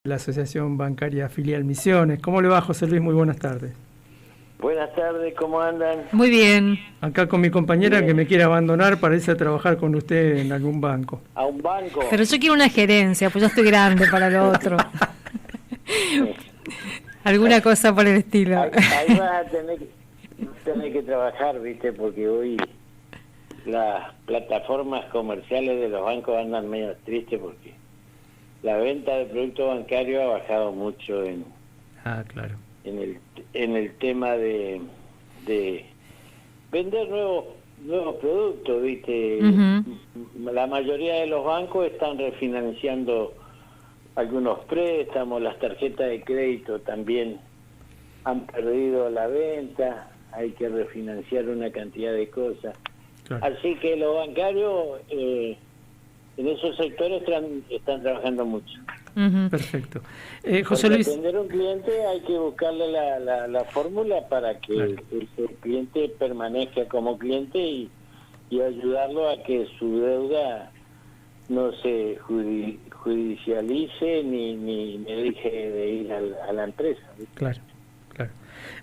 La Asociación Bancaria Filial Misiones. ¿Cómo le va, José Luis? Muy buenas tardes. Buenas tardes, ¿cómo andan? Muy bien. Acá con mi compañera Bien. que me quiere abandonar para irse a trabajar con usted en algún banco. ¿A un banco? Pero yo quiero una gerencia, pues yo estoy grande para lo otro. Alguna cosa por el estilo. Ahí vas a tener que trabajar, ¿viste? Porque hoy las plataformas comerciales de los bancos andan medio tristes porque la venta de productos bancarios ha bajado mucho Claro. en el tema de vender nuevos productos, ¿viste? Ujú. La mayoría de los bancos están refinanciando algunos préstamos, las tarjetas de crédito también han perdido la venta, hay que refinanciar una cantidad de cosas. Claro. Así que los bancarios en esos sectores están trabajando mucho. Ujú. Perfecto. José Porque Luis. atender a un cliente hay que buscarle la fórmula para que Claro. el cliente permanezca como cliente y ayudarlo a que su deuda no se judicialice ni deje de ir a la empresa. Claro, claro.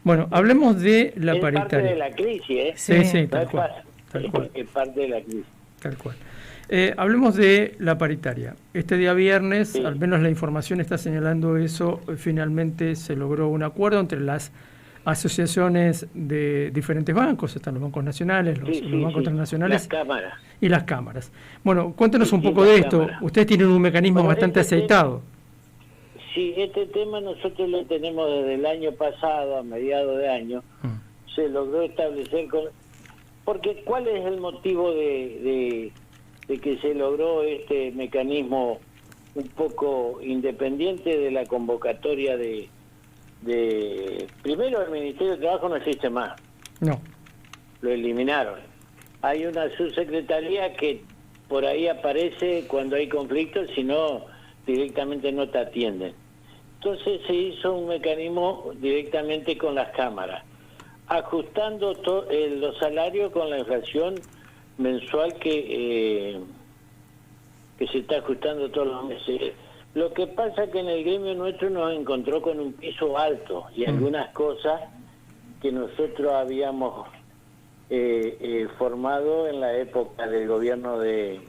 Bueno, hablemos de la Es parte paritaria. de la crisis, ¿eh? Sí, sí, No tal es cual. fácil. Tal cual. Es parte de la crisis. Tal cual. Hablemos de la paritaria. Este día viernes, Sí. al menos la información está señalando eso, finalmente se logró un acuerdo entre las asociaciones de diferentes bancos, están los bancos nacionales, los bancos transnacionales Las cámaras. y las cámaras. Bueno, cuéntenos un poco Distintas de esto. cámaras. Ustedes tienen un mecanismo Bueno, bastante este tema- aceitado. Sí, este tema nosotros lo tenemos desde el año pasado, a mediados de año. Se logró establecer porque ¿cuál es el motivo de que se logró este mecanismo un poco independiente de la convocatoria de primero el Ministerio de Trabajo no existe más, No. lo eliminaron. Hay una subsecretaría que por ahí aparece cuando hay conflictos, si no directamente no te atienden. Entonces se hizo un mecanismo directamente con las cámaras, ajustando los salarios con la inflación mensual que se está ajustando todos los meses. Lo que pasa es que en el gremio nuestro nos encontró con un piso alto y algunas cosas que nosotros habíamos formado en la época del gobierno de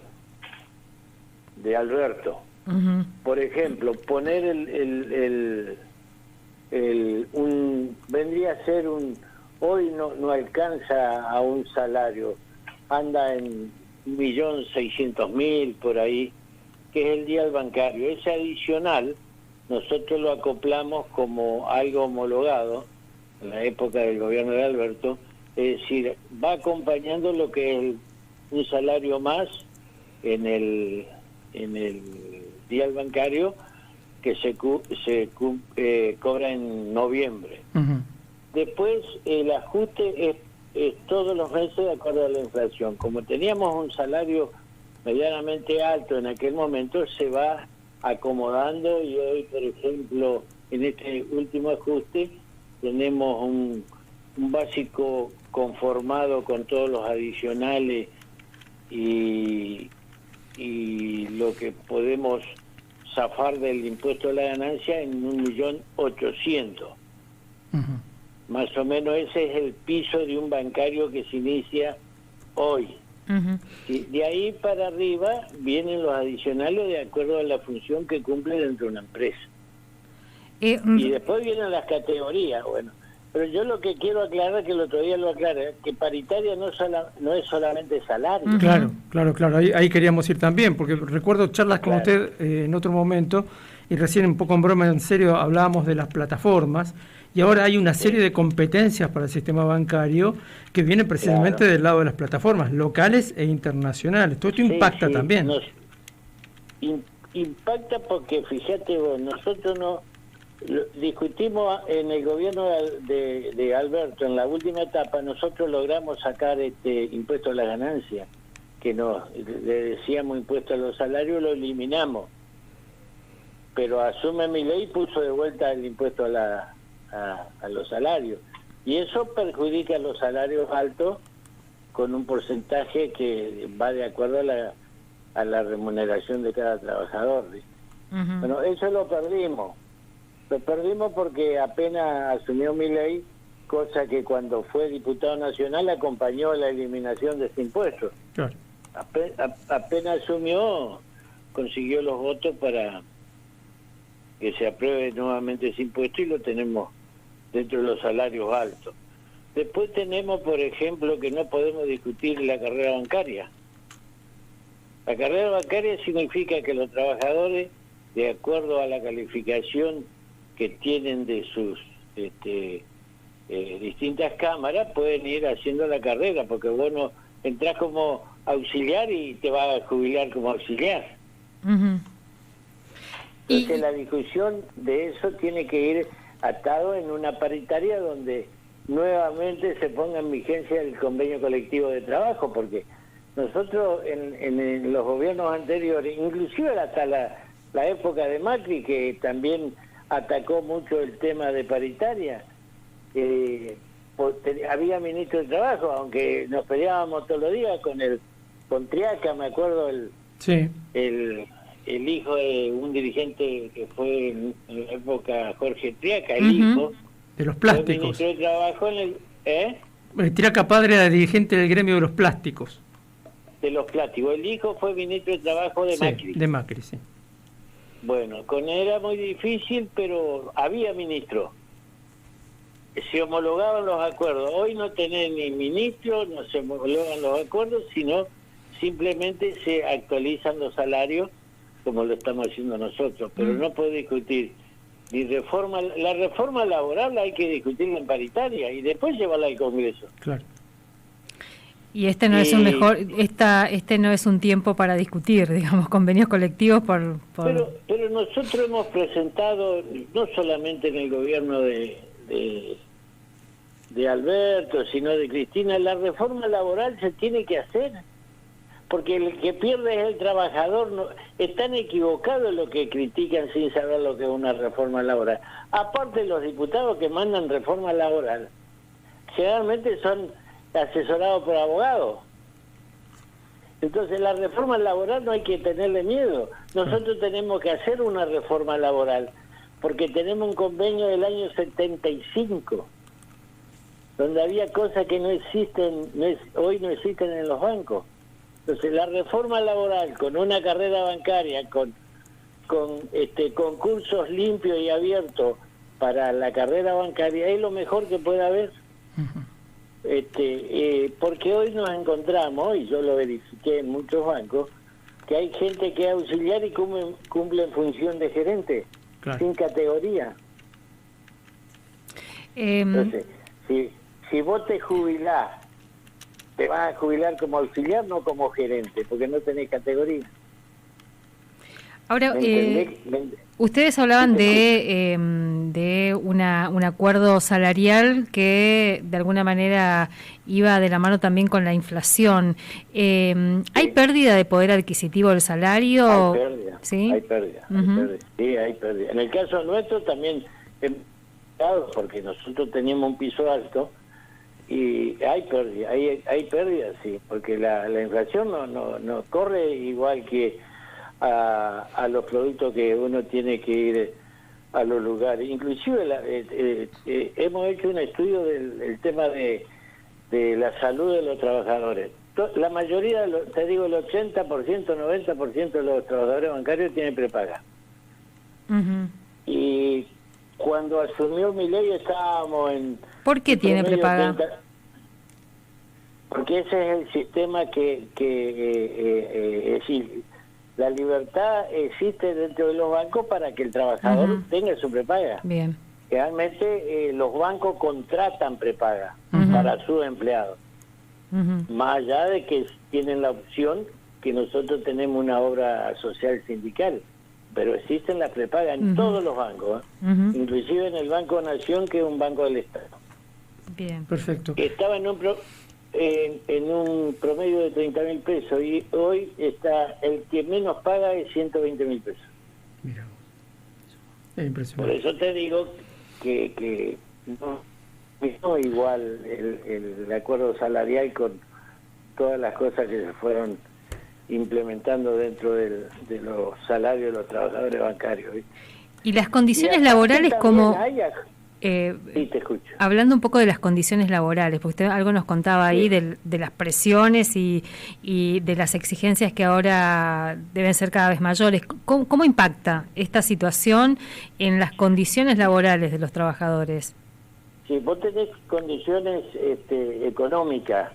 Alberto. Ujú. Por ejemplo, poner vendría a ser hoy no alcanza a un salario, anda en 1.600.000 por ahí, que es el día del bancario. Ese adicional nosotros lo acoplamos como algo homologado en la época del gobierno de Alberto, es decir, va acompañando lo que es un salario más en el día del bancario que se cobra en noviembre. Ujú. Después el ajuste es todos los meses de acuerdo a la inflación. Como teníamos un salario medianamente alto en aquel momento, se va acomodando y hoy, por ejemplo, en este último ajuste tenemos un básico conformado con todos los adicionales y lo que podemos zafar del impuesto a la ganancia en 1.800.000. Ujú. Más o menos ese es el piso de un bancario que se inicia hoy. Ujú. Y de ahí para arriba vienen los adicionales de acuerdo a la función que cumple dentro de una empresa. Y después vienen las categorías, bueno. Pero yo lo que quiero aclarar, que el otro día lo aclaré, que paritaria no es solamente salario. Ujú. Claro. Ahí queríamos ir también, porque recuerdo charlas con Claro. usted en otro momento, y recién un poco en broma, en serio, hablábamos de las plataformas, y ahora hay una serie de competencias para el sistema bancario que vienen precisamente Claro. del lado de las plataformas, locales e internacionales. Todo esto impacta Sí, también. Impacta porque, fíjate vos, nosotros discutimos en el gobierno de Alberto, en la última etapa, nosotros logramos sacar este impuesto a la ganancia, que le decíamos impuesto a los salarios, lo eliminamos. Pero asume mi ley y puso de vuelta el impuesto a los salarios. Y eso perjudica a los salarios altos con un porcentaje que va de acuerdo a la remuneración de cada trabajador, ¿viste? Ujú. Bueno, eso lo perdimos. Lo perdimos porque apenas asumió Milei, cosa que cuando fue diputado nacional acompañó la eliminación de este impuesto. Claro. Apenas asumió, consiguió los votos para que se apruebe nuevamente ese impuesto y lo tenemos dentro de los salarios altos. Después tenemos, por ejemplo, que no podemos discutir la carrera bancaria. La carrera bancaria significa que los trabajadores, de acuerdo a la calificación que tienen de sus distintas cámaras, pueden ir haciendo la carrera, porque vos no entrás como auxiliar y te vas a jubilar como auxiliar. Ujú. Entonces la discusión de eso tiene que ir atado en una paritaria donde nuevamente se ponga en vigencia el convenio colectivo de trabajo, porque nosotros en los gobiernos anteriores, inclusive hasta la época de Macri, que también atacó mucho el tema de paritaria, había ministro de trabajo, aunque nos peleábamos todos los días con Triaca, me acuerdo Sí. el hijo de un dirigente que fue en la época, Jorge Triaca, el Ujú. hijo, De los fue plásticos. ministro de trabajo Triaca padre era dirigente del gremio de los plásticos. de los plásticos. El hijo fue ministro de trabajo de Sí, Macri. de Macri, sí. Bueno, con él era muy difícil, pero había ministro. Se homologaban los acuerdos. Hoy no tenés ni ministro, no se homologan los acuerdos, sino simplemente se actualizan los salarios como lo estamos haciendo nosotros. Pero no puede discutir ni reforma. La reforma laboral hay que discutirla en paritaria y después llevarla al Congreso. Claro. Y este no es un este no es un tiempo para discutir, digamos, convenios colectivos por... Pero nosotros hemos presentado, no solamente en el gobierno de Alberto, sino de Cristina, la reforma laboral se tiene que hacer, porque el que pierde es el trabajador. No, están equivocados los que critican sin saber lo que es una reforma laboral. Aparte, los diputados que mandan reforma laboral generalmente son asesorados por abogados. Entonces la reforma laboral no hay que tenerle miedo. Nosotros tenemos que hacer una reforma laboral porque tenemos un convenio del año 75 donde había cosas que no existen, hoy no existen en los bancos. Entonces la reforma laboral con una carrera bancaria, con concursos limpios y abiertos para la carrera bancaria es lo mejor que puede haber. Porque hoy nos encontramos, y yo lo verifiqué en muchos bancos, que hay gente que es auxiliar y cumple en función de gerente, Claro. sin categoría. Entonces, si vos te jubilás, te vas a jubilar como auxiliar, no como gerente, porque no tenés categoría. Ahora, ¿Me entendés? ustedes hablaban de un acuerdo salarial que de alguna manera iba de la mano también con la inflación. ¿Hay pérdida de poder adquisitivo del salario? Hay pérdida, ¿Sí? hay pérdida, sí, hay pérdida. En el caso nuestro también, porque nosotros teníamos un piso alto y hay pérdida, sí, porque la inflación no corre igual que a los productos que uno tiene que ir a los lugares. Inclusive hemos hecho un estudio del tema de la salud de los trabajadores. La mayoría, te digo, el 80%, 90% de los trabajadores bancarios tienen prepaga. Uh-huh. Y cuando asumió Milei estábamos en... ¿Por qué tiene prepaga? Porque ese es el sistema que es decir, la libertad existe dentro de los bancos para que el trabajador tenga su prepaga. Bien. Realmente los bancos contratan prepaga para sus empleados. Más allá de que tienen la opción que nosotros tenemos una obra social sindical, pero existen las prepagas en todos los bancos, inclusive en el Banco Nación, que es un banco del Estado. Bien. Perfecto. Estaba en un promedio de 30.000 pesos y hoy está el que menos paga es 120.000 pesos. Mira, es impresionante. Por eso te digo que no igual el acuerdo salarial con todas las cosas que se fueron implementando dentro de los salarios de los trabajadores bancarios, ¿viste? Y las condiciones laborales, como... Sí, te escucho. Hablando un poco de las condiciones laborales, porque usted algo nos contaba ahí de las presiones y de las exigencias que ahora deben ser cada vez mayores. ¿Cómo impacta esta situación en las condiciones laborales de los trabajadores? Sí, vos tenés condiciones económicas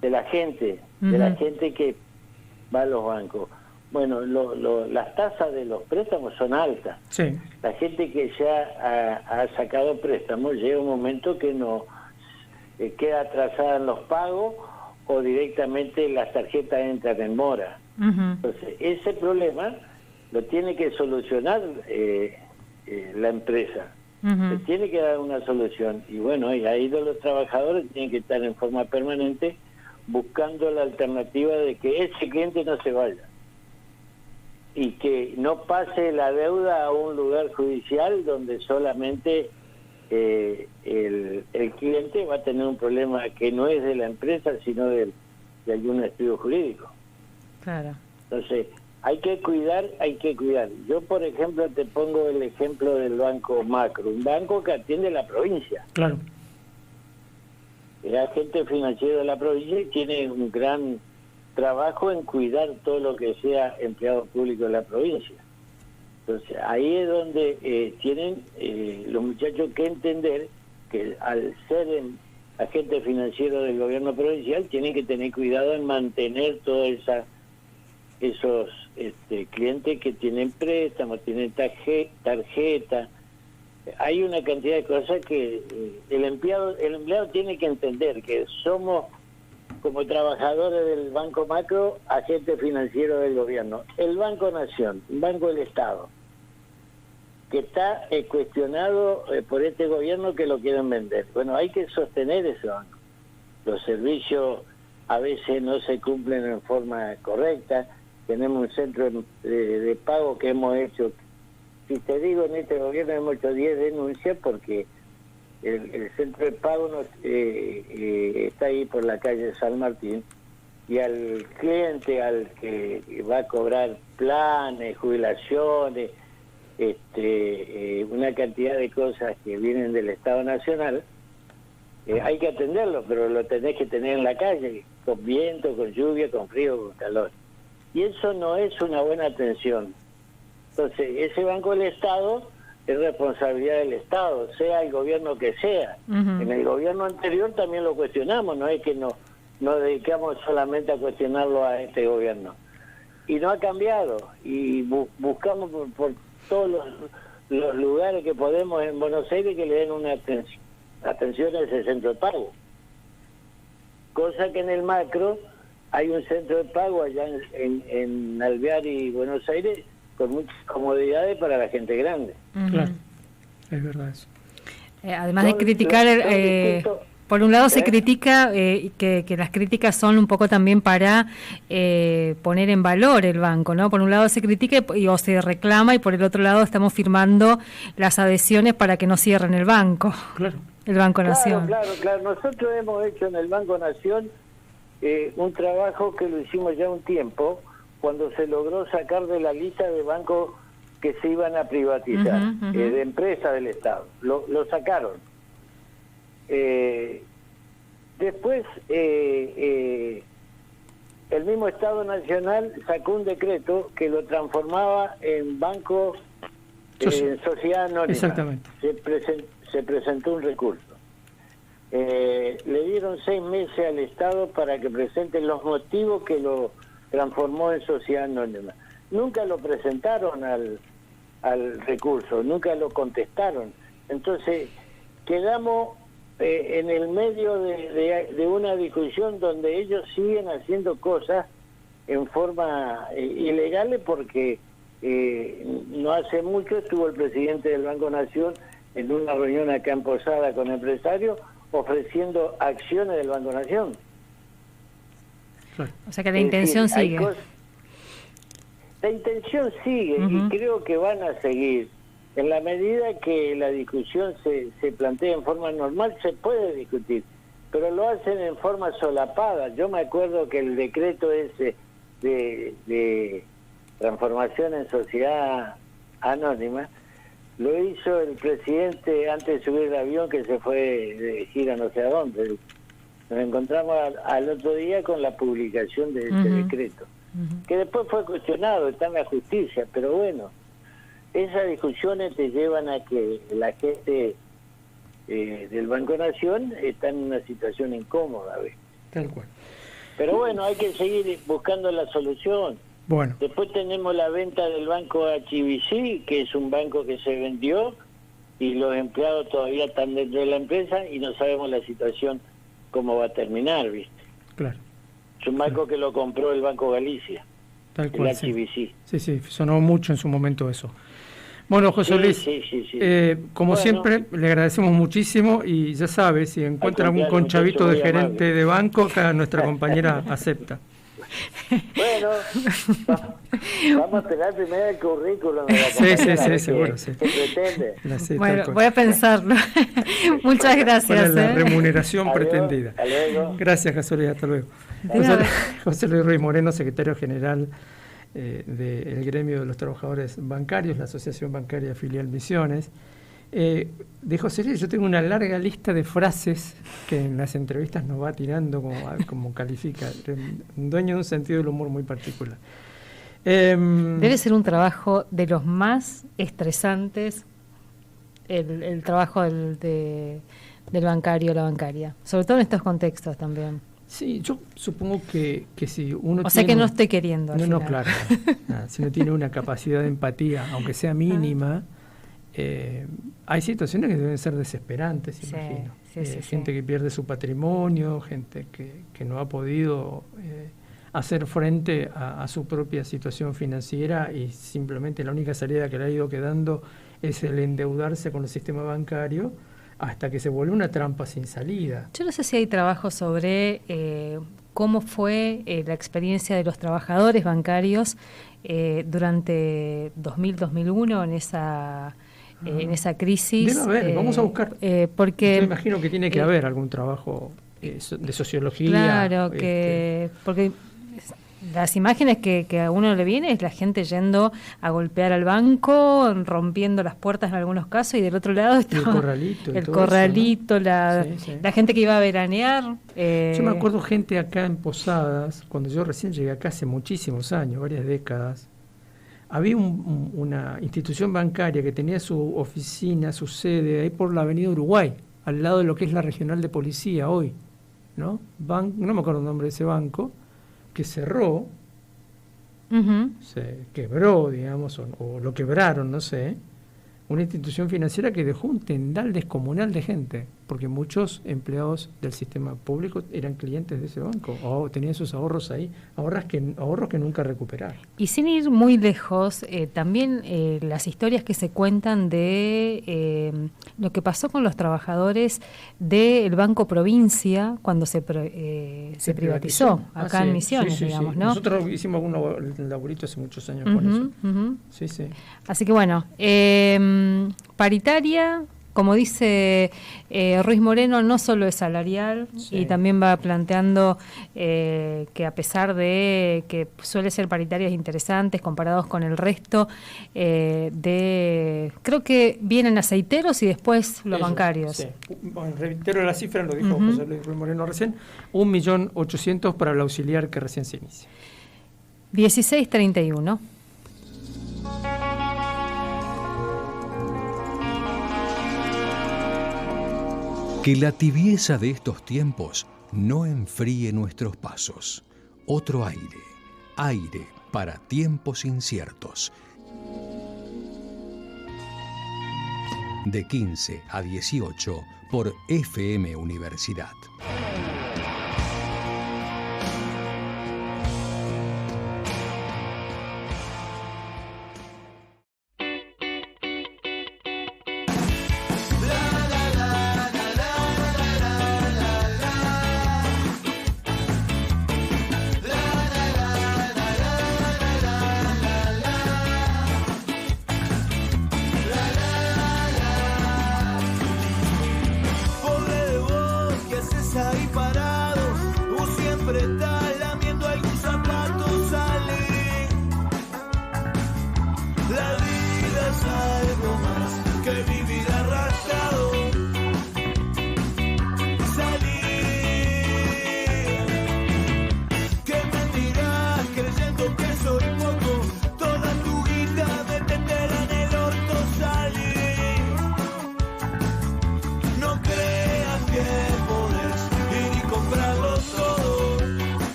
de la gente, que va a los bancos. Bueno, las tasas de los préstamos son altas. Sí. La gente que ya ha sacado préstamos llega un momento que no queda atrasada en los pagos o directamente las tarjetas entran en mora. Entonces, ese problema lo tiene que solucionar la empresa. Se tiene que dar una solución. Y bueno, y ahí los trabajadores tienen que estar en forma permanente buscando la alternativa de que ese cliente no se vaya y que no pase la deuda a un lugar judicial donde solamente el cliente va a tener un problema que no es de la empresa, sino de algún estudio jurídico. Claro. Entonces, hay que cuidar. Yo, por ejemplo, te pongo el ejemplo del Banco Macro, un banco que atiende la provincia. Claro. El agente financiero de la provincia tiene un gran trabajo en cuidar todo lo que sea empleado público de la provincia. Entonces, ahí es donde tienen los muchachos que entender que al ser agente financiero del gobierno provincial tienen que tener cuidado en mantener todos esos clientes que tienen préstamos, tienen tarjeta. Hay una cantidad de cosas que el empleado tiene que entender que somos, como trabajadores del Banco Macro, agente financiero del gobierno. El Banco Nación, un banco del Estado, que está cuestionado por este gobierno que lo quieren vender. Bueno, hay que sostener ese banco. Los servicios a veces no se cumplen en forma correcta. Tenemos un centro de pago que hemos hecho. Si te digo, en este gobierno hemos hecho 10 denuncias porque el centro de pago está ahí por la calle San Martín, y al cliente, al que va a cobrar planes, jubilaciones, una cantidad de cosas que vienen del Estado Nacional, hay que atenderlo, pero lo tenés que tener en la calle, con viento, con lluvia, con frío, con calor. Y eso no es una buena atención. Entonces, ese Banco del Estado es responsabilidad del Estado, sea el gobierno que sea. En el gobierno anterior también lo cuestionamos, no es que nos dedicamos solamente a cuestionarlo a este gobierno. Y no ha cambiado, y buscamos por todos los lugares que podemos en Buenos Aires que le den una atención a ese centro de pago. Cosa que en el Macro hay un centro de pago allá en Alvear y Buenos Aires con muchas comodidades para la gente grande. Claro, es verdad eso. Además de criticar, por un lado se critica, que las críticas son un poco también para poner en valor el banco, ¿no? Por un lado se critica o se reclama, y por el otro lado estamos firmando las adhesiones para que no cierren el banco. Claro. El Banco Nación. Claro. Nosotros hemos hecho en el Banco Nación un trabajo que lo hicimos ya un tiempo, cuando se logró sacar de la lista de bancos que se iban a privatizar, de empresas del Estado. Lo sacaron. Después, el mismo Estado Nacional sacó un decreto que lo transformaba en banco, en sociedad anónima. Exactamente. Se presentó un recurso. Le dieron 6 meses al Estado para que presenten los motivos que lo transformó en sociedad anónima. Nunca lo presentaron al recurso, nunca lo contestaron. Entonces, quedamos en el medio de una discusión donde ellos siguen haciendo cosas en forma ilegales, porque no hace mucho estuvo el presidente del Banco Nación en una reunión acá en Posada con empresarios ofreciendo acciones del Banco Nación. O sea que la intención sigue. La intención sigue, y creo que van a seguir. En la medida que la discusión se plantea en forma normal, se puede discutir, pero lo hacen en forma solapada. Yo me acuerdo que el decreto ese de transformación en sociedad anónima, lo hizo el presidente antes de subir el avión, que se fue de gira no sé a dónde. Nos encontramos al otro día con la publicación de este decreto, que después fue cuestionado, está en la justicia, pero bueno, esas discusiones te llevan a que la gente del Banco Nación está en una situación incómoda, ¿ves? Tal cual. Pero bueno, hay que seguir buscando la solución. Bueno. Después tenemos la venta del banco HBC, que es un banco que se vendió y los empleados todavía están dentro de la empresa y no sabemos la situación cómo va a terminar, ¿viste? Claro. Es un banco que lo compró el Banco Galicia, Tal cual, el HBC. Sí, sonó mucho en su momento eso. Bueno, José Luis, Sí. como siempre, le agradecemos muchísimo y ya sabe, si encuentra algún conchavito de gerente de banco, acá nuestra compañera acepta. Bueno, vamos a esperar primero el currículum de la Sí, seguro, sí. ¿Qué pretende? Bueno, voy a pensarlo. Muchas gracias. Para la remuneración Adiós, pretendida. hasta luego. Gracias, José Luis, hasta luego. José Luis Ruiz Moreno, secretario general del gremio de los trabajadores bancarios, la Asociación Bancaria Filial Misiones. De José Luis yo tengo una larga lista de frases que en las entrevistas nos va tirando como califica, un dueño de un sentido del humor muy particular. Debe ser un trabajo de los más estresantes, el trabajo del bancario o la bancaria, sobre todo en estos contextos también. Sí, yo supongo que si uno sea que no estoy queriendo. No, claro. Si uno tiene una capacidad de empatía, aunque sea mínima, hay situaciones que deben ser desesperantes, imagino. Gente que pierde su patrimonio, gente que no ha podido hacer frente a su propia situación financiera y simplemente la única salida que le ha ido quedando es el endeudarse con el sistema bancario hasta que se vuelve una trampa sin salida. Yo no sé si hay trabajo sobre cómo fue la experiencia de los trabajadores bancarios durante 2000-2001 en esa crisis. Debe haber, vamos a buscar. Porque yo imagino que tiene que haber algún trabajo de sociología. Claro, porque las imágenes que a uno le viene es la gente yendo a golpear al banco, rompiendo las puertas en algunos casos, y del otro lado está el corralito. El corralito, eso, ¿no? La gente que iba a veranear. Yo me acuerdo gente acá en Posadas, cuando yo recién llegué acá hace muchísimos años, varias décadas, había una institución bancaria que tenía su oficina, su sede, ahí por la avenida Uruguay, al lado de lo que es la regional de policía hoy, ¿no? No me acuerdo el nombre de ese banco, que cerró, se quebró, digamos, o lo quebraron, no sé, una institución financiera que dejó un tendal descomunal de gente, porque muchos empleados del sistema público eran clientes de ese banco, o tenían sus ahorros ahí, ahorros que nunca recuperaron. Y sin ir muy lejos, también las historias que se cuentan de lo que pasó con los trabajadores del Banco Provincia cuando se privatizó acá en Misiones, digamos, ¿no? Nosotros hicimos un laburito hace muchos años con eso. Sí. Así que bueno, paritaria, como dice Ruiz Moreno, no solo es salarial, y también va planteando que a pesar de que suele ser paritarias interesantes comparados con el resto, creo que vienen aceiteros y después los bancarios. Sí. Bueno, reitero la cifra, lo dijo José Luis Ruiz Moreno recién, 1.800.000 para el auxiliar que recién se inicia. 16:31. Que la tibieza de estos tiempos no enfríe nuestros pasos. Otro aire para tiempos inciertos. De 15 a 18 por FM Universidad.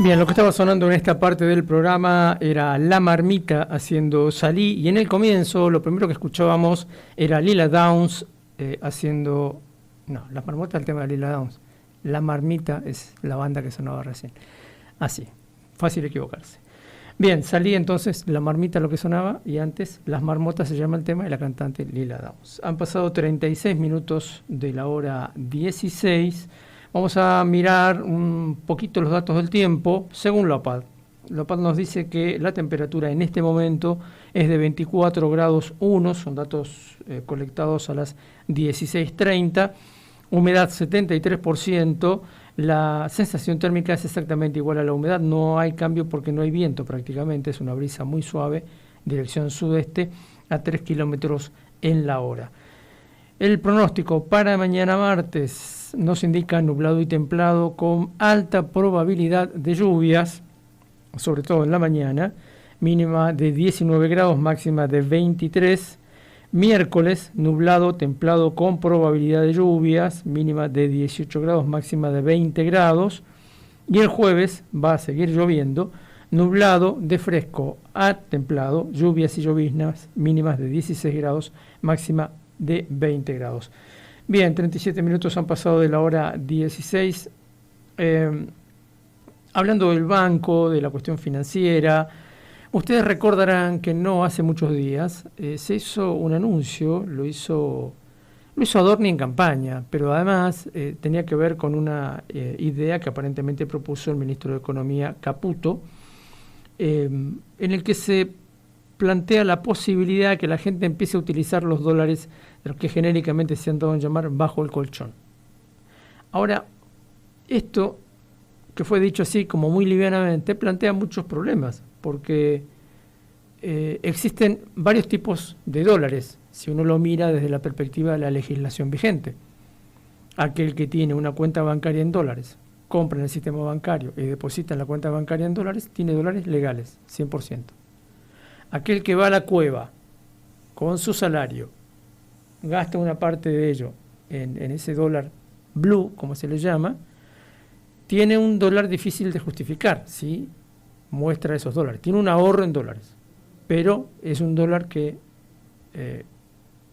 Bien, lo que estaba sonando en esta parte del programa era La Marmita haciendo Salí, y en el comienzo lo primero que escuchábamos era Lila Downs haciendo... No, La Marmota es el tema de Lila Downs. La Marmita es la banda que sonaba recién. Así, fácil equivocarse. Bien, Salí entonces, La Marmita lo que sonaba, y antes Las Marmotas se llama el tema, y la cantante Lila Downs. Han pasado 36 minutos de la hora 16. Vamos a mirar un poquito los datos del tiempo según la OPAD. La OPAD nos dice que la temperatura en este momento es de 24 grados 1, son datos colectados a las 16:30, humedad 73%, la sensación térmica es exactamente igual a la humedad, no hay cambio porque no hay viento prácticamente, es una brisa muy suave, dirección sudeste a 3 kilómetros en la hora. El pronóstico para mañana martes nos indica nublado y templado con alta probabilidad de lluvias, sobre todo en la mañana, mínima de 19 grados, máxima de 23. Miércoles, nublado, templado con probabilidad de lluvias, mínima de 18 grados, máxima de 20 grados. Y el jueves va a seguir lloviendo, nublado, de fresco a templado, lluvias y lloviznas, mínimas de 16 grados, máxima de 20 grados. Bien, 37 minutos han pasado de la hora 16. Hablando del banco, de la cuestión financiera, ustedes recordarán que no hace muchos días se hizo un anuncio, lo hizo Adorni en campaña, pero además tenía que ver con una idea que aparentemente propuso el ministro de Economía Caputo, en el que se plantea la posibilidad de que la gente empiece a utilizar los dólares, de los que genéricamente se han dado a llamar bajo el colchón. Ahora, esto, que fue dicho así como muy livianamente, plantea muchos problemas, porque existen varios tipos de dólares, si uno lo mira desde la perspectiva de la legislación vigente. Aquel que tiene una cuenta bancaria en dólares, compra en el sistema bancario y deposita en la cuenta bancaria en dólares, tiene dólares legales, 100%. Aquel que va a la cueva con su salario, gasta una parte de ello en ese dólar blue, como se le llama, tiene un dólar difícil de justificar, ¿sí? Muestra esos dólares. Tiene un ahorro en dólares, pero es un dólar que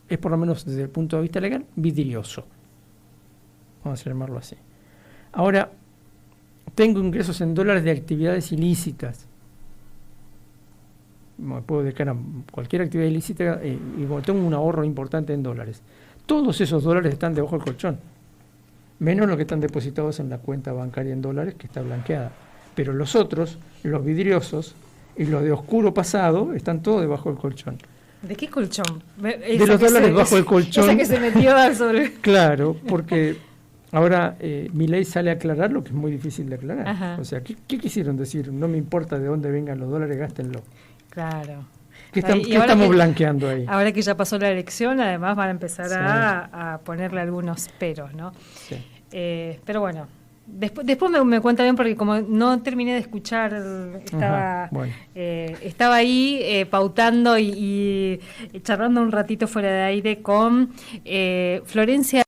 es, por lo menos desde el punto de vista legal, vidrioso. Vamos a llamarlo así. Ahora, tengo ingresos en dólares de actividades ilícitas. Me puedo dedicar a cualquier actividad ilícita y tengo un ahorro importante en dólares. Todos esos dólares están debajo del colchón, menos los que están depositados en la cuenta bancaria en dólares, que está blanqueada. Pero los otros, los vidriosos y los de oscuro pasado, están todos debajo del colchón. ¿De qué colchón? De los dólares bajo el colchón. Esa que se metió sobre... Claro, porque ahora Milei sale a aclarar lo que es muy difícil de aclarar. Ajá. O sea, ¿qué quisieron decir? No me importa de dónde vengan los dólares, gástenlo. Claro. ¿Qué estamos blanqueando ahí? Ahora que ya pasó la elección, además van a empezar a ponerle algunos peros, ¿no? Sí. Pero bueno, después me cuenta bien, porque como no terminé de escuchar, estaba ahí pautando y charlando un ratito fuera de aire con Florencia